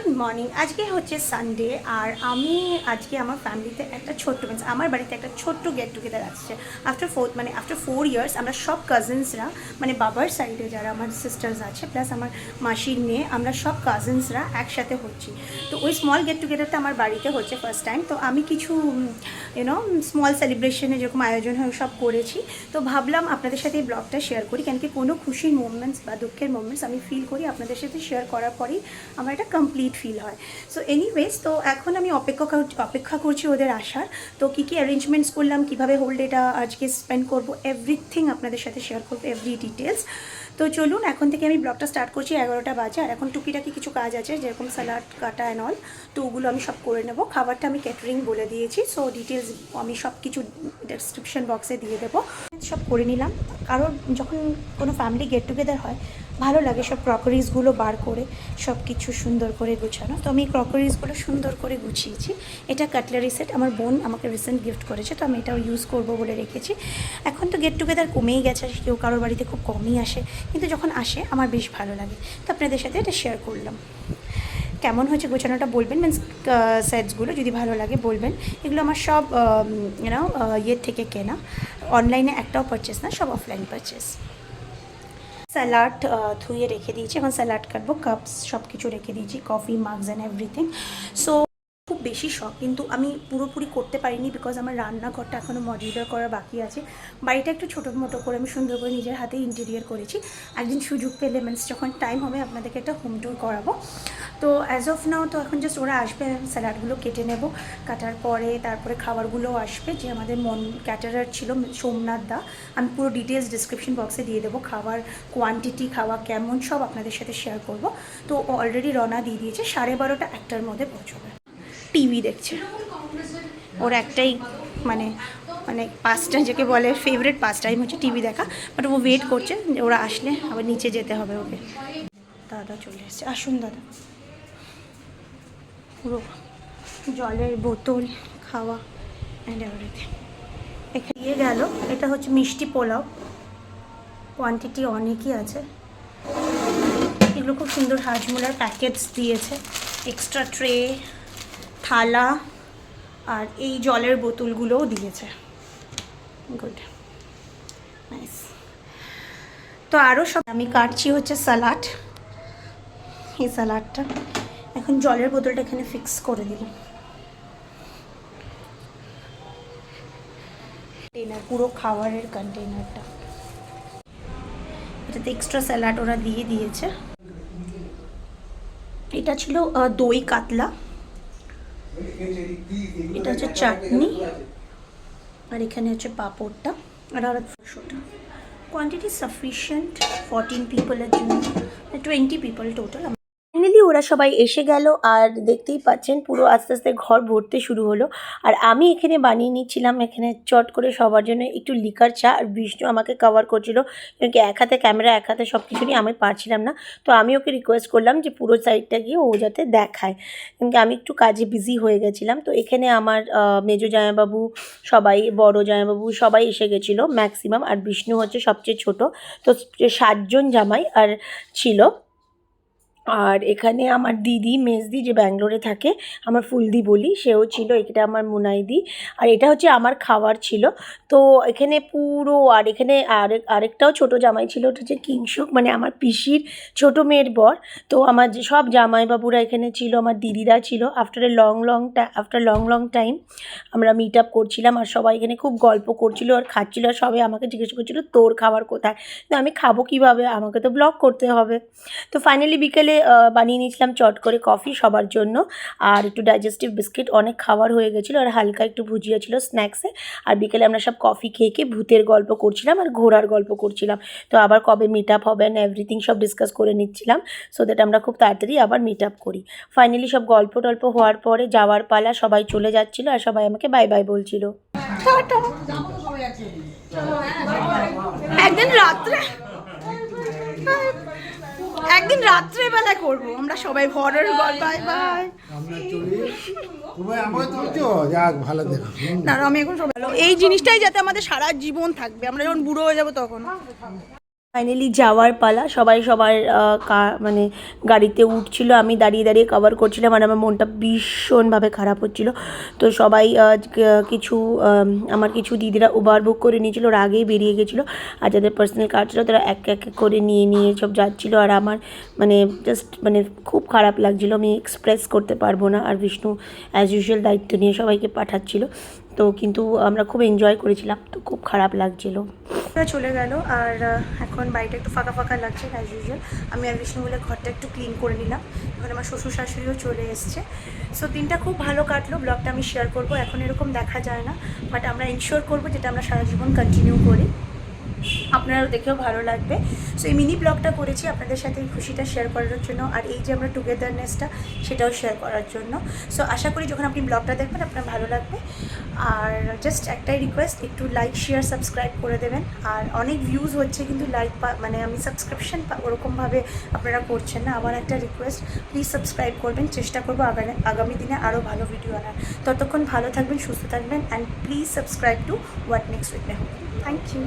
Good morning. আজকে হচ্ছে Sunday আর আমি আজকে আমার ফ্যামিলিতে একটা ছোট্ট আমার বাড়িতে একটা ছোট্ট গেট টুগেদার আসছে। আফটার 4 ইয়ার্স আমরা সব কাজিনসরা মানে বাবার সাইডে যারা আমার সিস্টার্স আছে প্লাস আমার মাসির মেয়ে আমরা সব কাজিনসরা একসাথে হচ্ছি। তো ওই স্মল গেট টুগেদারটা আমার বাড়িতে হচ্ছে ফার্স্ট টাইম। তো আমি কিছু স্মল সেলিব্রেশনে যেরকম আয়োজন হয় সব করেছি। তো ভাবলাম আপনাদের সাথে এই ব্লগটা শেয়ার করি, কেন কি কোনো খুশির মোমেন্টস বা দুঃখের মোমেন্টস আমি ফিল করি আপনাদের সাথে শেয়ার করার পরেই আমার একটা কমপ্লিট ফিল হয়। সো এনিওয়েজ, তো এখন আমি অপেক্ষা করছি ওদের আসার। তো কী কী অ্যারেঞ্জমেন্টস করলাম, কীভাবে হোল ডেটা আজকে স্পেন্ড করবো, এভরিথিং আপনাদের সাথে শেয়ার করবো, এভরি ডিটেলস। তো চলুন এখন থেকে আমি ব্লগটা স্টার্ট করছি। 11টা বাজে আর এখন টুকিটাকি কিছু কাজ আছে যেরকম স্যালাড কাটা অ্যান্ড অল, তো ওগুলো আমি সব করে নেব। খাবারটা আমি ক্যাটারিং বলে দিয়েছি, সো ডিটেলস আমি সব কিছু ডেসক্রিপশন বক্সে দিয়ে দেবো। সব করে নিলাম, কারণ যখন কোনো ফ্যামিলি গেট টুগেদার হয় ভালো লাগে সব ক্রকারিজগুলো বার করে সব কিছু সুন্দর করে গুছানো। তো আমি ক্রকারিজগুলো সুন্দর করে গুছিয়েছি। এটা কাটলারি সেট আমার বোন আমাকে রিসেন্ট গিফট করেছে, তো আমি এটাও ইউজ করব বলে রেখেছি। এখন তো গেট টুগেদার কমেই গেছে, কেউ কারোর বাড়িতে খুব কমই আসে, কিন্তু যখন আসে আমার বেশ ভালো লাগে। তো আপনাদের সাথে এটা শেয়ার করলাম। কেমন হয়েছে গোছানোটা বলবেন, মিন্স সেটসগুলো যদি ভালো লাগে বলবেন। এগুলো আমার সব ইয়ের থেকে কেনা, অনলাইনে একটাও পারচেস না, সব অফলাইন পারচেস। স্যালাড ধুয়ে রেখে দিয়েছি, এখন স্যালাড কাটবো। কাপস সব কিছু রেখে দিয়েছি, কফি মাগস অ্যান্ড এভরিথিং। সো খুব বেশি শখ, কিন্তু আমি পুরোপুরি করতে পারিনি বিকজ আমার রান্নাঘরটা এখনও মডিউলার করা বাকি আছে। বাড়িটা একটু ছোটো মোটো করে আমি সুন্দর করে নিজের হাতে ইন্টেরিয়ার করেছি। একদিন সুযোগ পেলে মিন্স যখন টাইম হবে আপনাদেরকে একটা হোম ট্যুর করাবো। তো অ্যাজ অফ নাও তো এখন জাস্ট ওরা আসবে, স্যালাডগুলো কেটে নেব। কাটার পরে তারপরে খাবারগুলোও আসবে। যে আমাদের ক্যাটারার ছিল সোমনাথ দা, আমি পুরো ডিটেলস ডিসক্রিপশন বক্সে দিয়ে দেবো। খাবার কোয়ান্টিটি, খাওয়া কেমন সব আপনাদের সাথে শেয়ার করব। তো অলরেডি রওনা দিয়ে দিয়েছে, 12:30 1টার মধ্যে পৌঁছবে। টিভি দেখছে, ওর একটাই মানে পাঁচটা যাকে বলে ফেভারিট পাস টাইম হচ্ছে টিভি দেখা। বাট ও ওয়েট করছে যে ওরা আসলে আবার নিচে যেতে হবে ওকে। দাদা চলে এসেছে, আসুন দাদা। পুরো জলের বোতল, খাওয়া অ্যান্ড এভরিথিং এখানে দিয়ে গেল। এটা হচ্ছে মিষ্টি পোলাও, কোয়ান্টিটি অনেকই আছে। এগুলো খুব সুন্দর হাজমোলার প্যাকেটস দিয়েছে, এক্সট্রা ট্রে, থালা আর এই জলের বোতলগুলোও দিয়েছে। Good, nice. তো আরও সব আমি কাটছি হচ্ছে স্যালাড। এই স্যালাডটা এখন জলের বোতলটা এখানে ফিক্স করে দিলাম। কন্টেনার, পুরো খাবারের কন্টেনারটা, এটাতে এক্সট্রা স্যালাড ওরা দিয়ে দিয়েছে। এটা ছিল দই কাতলা, এটা হচ্ছে চাটনি, আর এখানে হচ্ছে পাঁপড়টা আর শোটা। কোয়ান্টিটি সাফিসিয়েন্ট 14 পিপলের জন্য, 20 পিপল টোটাল। ফাইনালি ওরা সবাই এসে গেল আর দেখতেই পাচ্ছেন পুরো আস্তে আস্তে ঘর ভরতে শুরু হলো। আর আমি এখানে বানিয়ে নিচ্ছিলাম এখানে চট করে সবার জন্য একটু লিকার চা। আর বিষ্ণু আমাকে কভার করছিল, কারণ কি এক হাতে ক্যামেরা এক হাতে সব কিছু নিয়ে আমি পারছিলাম না। তো আমি ওকে রিকোয়েস্ট করলাম যে পুরো সাইডটা গিয়ে ও যাতে দেখায়, কিন্তু আমি একটু কাজে বিজি হয়ে গেছিলাম। তো এখানে আমার মেজো জামাইবাবু সবাই, বড় জামাইবাবু সবাই এসে গেছিলো ম্যাক্সিমাম। আর বিষ্ণু হচ্ছে সবচেয়ে ছোট, তো 7 জন জামাই আর ছিল। আর এখানে আমার দিদি মেজদি যে ব্যাঙ্গালোরে থাকে, আমার ফুলদি বলি, সেও ছিল। এটা আমার মুনাইদি। আর এটা হচ্ছে আমার খাবার ছিল। তো এখানে পুরো, আর এখানে আরেকটাও ছোট জামাই ছিল, ওটা হচ্ছে কিংশুক, মানে আমার পিসির ছোট মেয়ের বর। তো আমার যে সব জামাইবাবুরা এখানে ছিল, আমার দিদিরা ছিল। আফটার লং টাইম আমরা মিট আপ করছিলাম আর সবাই এখানে খুব গল্প করছিল আর খাচ্ছিল। আর সবাই আমাকে জিজ্ঞেস করছিল তোর খাবার কোথায়, তো আমি খাবো কীভাবে, আমাকে তো ব্লগ করতে হবে। তো ফাইনালি বিকেলে বানিয়ে নিয়েছিলাম চট করে কফি সবার জন্য, আর একটু ডাইজেস্টিভ বিস্কিট। অনেক খাবার হয়ে গেছিলো আর হালকা একটু ভুজিয়া ছিল স্ন্যাক্সে। আর বিকেলে আমরা সব কফি খেয়ে ভূতের গল্প করছিলাম আর ঘোরার গল্প করছিলাম। তো আবার কবে মিট আপ হবে না এভরিথিং সব ডিসকাস করে নিচ্ছিলাম, সো দ্যাট আমরা খুব তাড়াতাড়ি আবার মিট আপ করি। ফাইনালি সব গল্প টল্প হওয়ার পরে যাওয়ার পালা, সবাই চলে যাচ্ছিলো আর সবাই আমাকে বাই বাই বলছিল। একদিন রাত্রেবেলা করবো আমরা সবাই হরর গল্প। Bye bye. না আমি এখন সবাই, এই জিনিসটাই যাতে আমাদের সারা জীবন থাকবে, আমরা যখন বুড়ো হয়ে যাবো তখন। ফাইনালি যাওয়ার পালা, সবাই সবার মানে গাড়িতে উঠছিল, আমি দাঁড়িয়ে দাঁড়িয়ে কভার করছিলাম আর আমার মনটা ভীষণভাবে খারাপ হচ্ছিল। তো সবাই কিছু আমার কিছু দিদিরা উবার বুক করে নিয়েছিল, ওরা আগেই বেরিয়ে গেছিলো, আর যাদের পার্সোনাল কার ছিল তারা এক এক করে নিয়ে নিয়ে সব যাচ্ছিলো। আর আমার মানে জাস্ট মানে খুব খারাপ লাগছিলো, আমি এক্সপ্রেস করতে পারবো না। আর বিষ্ণু অ্যাজ ইউজুয়াল দায়িত্ব নিয়ে সবাইকে পাঠাচ্ছিলো, তো কিন্তু আমরা খুব এনজয় করেছিলাম, তো খুব খারাপ লাগছিলো। চলে গেল আর এখন বাড়িটা একটু ফাঁকা ফাঁকা লাগছে অ্যাজ ইউজুয়াল। আমি আর বিষ্ণু বলে ঘরটা একটু ক্লিন করে নিলাম। এখন আমার শ্বশুর শাশুড়িও চলে এসছে। সো দিনটা খুব ভালো কাটলো, ব্লগটা আমি শেয়ার করবো। এখন এরকম দেখা যায় না, বাট আমরা ইনশিওর করবো যেটা আমরা সারা জীবন কন্টিনিউ করি, আপনারাও দেখেও ভালো লাগবে। সো এই মিনি ব্লগটা করেছি আপনাদের সাথে এই খুশিটা শেয়ার করার জন্য, আর এই যে আমরা টুগেদারনেসটা সেটাও শেয়ার করার জন্য। সো আশা করি যখন আপনি ব্লগটা দেখবেন আপনার ভালো লাগবে। আর জাস্ট একটাই রিকোয়েস্ট, একটু লাইক শেয়ার সাবস্ক্রাইব করে দেবেন। আর অনেক ভিউজ হচ্ছে কিন্তু লাইক মানে আমি সাবস্ক্রিপশন ওরকমভাবে আপনারা করছেন না। আমার একটা রিকোয়েস্ট, প্লিজ সাবস্ক্রাইব করবেন। চেষ্টা করবো আগামী দিনে আরও ভালো ভিডিও আনার। ততক্ষণ ভালো থাকবেন, সুস্থ থাকবেন, and please subscribe to what next with Mehul. Thank you.